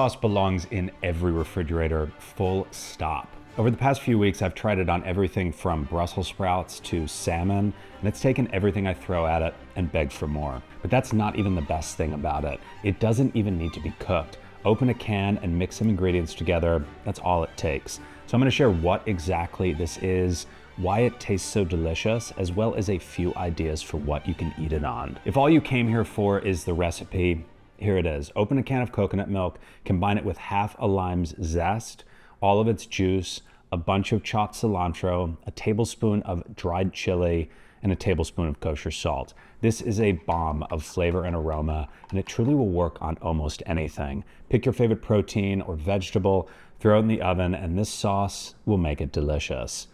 Sauce belongs in every refrigerator, full stop. Over the past few weeks, I've tried it on everything from Brussels sprouts to salmon, and it's taken everything I throw at it and begged for more. But that's not even the best thing about it. It doesn't even need to be cooked. Open a can and mix some ingredients together. That's all it takes. So I'm gonna share what exactly this is, why it tastes so delicious, as well as a few ideas for what you can eat it on. If all you came here for is the recipe, here it is. Open a can of coconut milk, combine it with half a lime's zest, all of its juice, a bunch of chopped cilantro, a tablespoon of dried chili, and a tablespoon of kosher salt. This is a bomb of flavor and aroma, and it truly will work on almost anything. Pick your favorite protein or vegetable, throw it in the oven, and this sauce will make it delicious.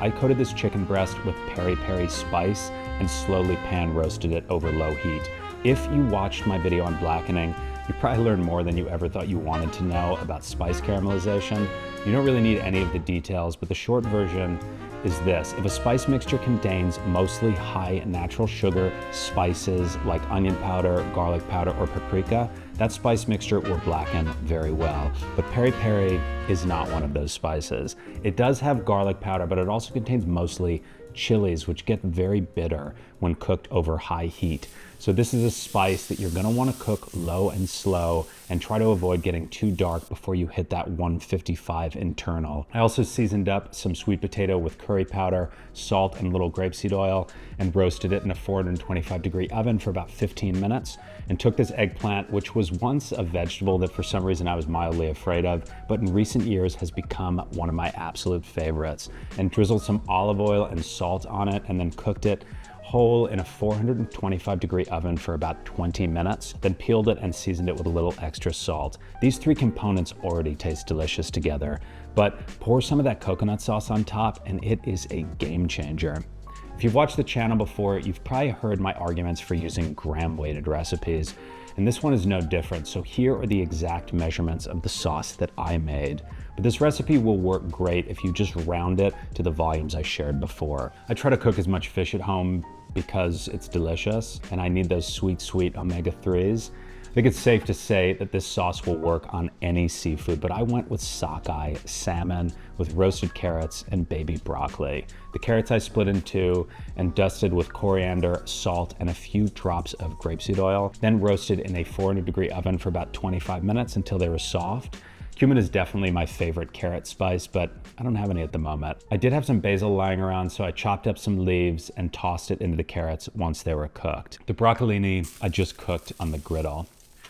I coated this chicken breast with peri-peri spice and slowly pan roasted it over low heat. If you watched my video on blackening, you probably learned more than you ever thought you wanted to know about spice caramelization. You don't really need any of the details, but the short version is this. If a spice mixture contains mostly high natural sugar spices like onion powder, garlic powder, or paprika, that spice mixture will blacken very well. But peri-peri is not one of those spices. It does have garlic powder, but it also contains mostly chilies, which get very bitter when cooked over high heat. So this is a spice that you're gonna wanna cook low and slow and try to avoid getting too dark before you hit that 155 internal. I also seasoned up some sweet potato with curry powder, salt, and a little grapeseed oil, and roasted it in a 425-degree oven for about 15 minutes, and took this eggplant, which was once a vegetable that for some reason I was mildly afraid of, but in recent years has become one of my absolute favorites, and drizzled some olive oil and salt on it, and then cooked it whole in a 425-degree oven for about 20 minutes, then peeled it and seasoned it with a little extra salt. These three components already taste delicious together, but pour some of that coconut sauce on top and it is a game changer. If you've watched the channel before, you've probably heard my arguments for using gram-weighted recipes, and this one is no different. So here are the exact measurements of the sauce that I made. But this recipe will work great if you just round it to the volumes I shared before. I try to cook as much fish at home because it's delicious and I need those sweet omega-3s. I think it's safe to say that this sauce will work on any seafood, but I went with sockeye salmon with roasted carrots and baby broccoli. The carrots I split in two and dusted with coriander, salt, and a few drops of grapeseed oil, then roasted in a 400-degree oven for about 25 minutes until they were soft. Cumin is definitely my favorite carrot spice, but I don't have any at the moment. I did have some basil lying around, so I chopped up some leaves and tossed it into the carrots once they were cooked. The broccolini I just cooked on the griddle.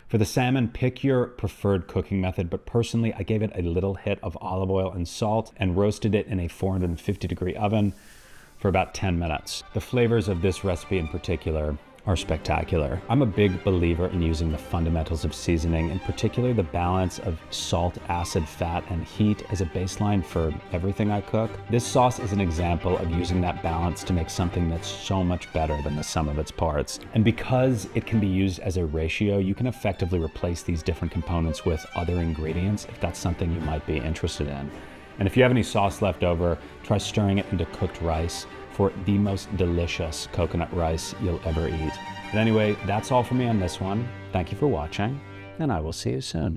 For the salmon, pick your preferred cooking method, but personally, I gave it a little hit of olive oil and salt and roasted it in a 450-degree oven for about 10 minutes. The flavors of this recipe in particular are spectacular. I'm a big believer in using the fundamentals of seasoning, in particular the balance of salt, acid, fat, and heat as a baseline for everything I cook. This sauce is an example of using that balance to make something that's so much better than the sum of its parts. And because it can be used as a ratio, you can effectively replace these different components with other ingredients if that's something you might be interested in. And if you have any sauce left over, try stirring it into cooked rice for the most delicious coconut rice you'll ever eat. But anyway, that's all for me on this one. Thank you for watching, and I will see you soon.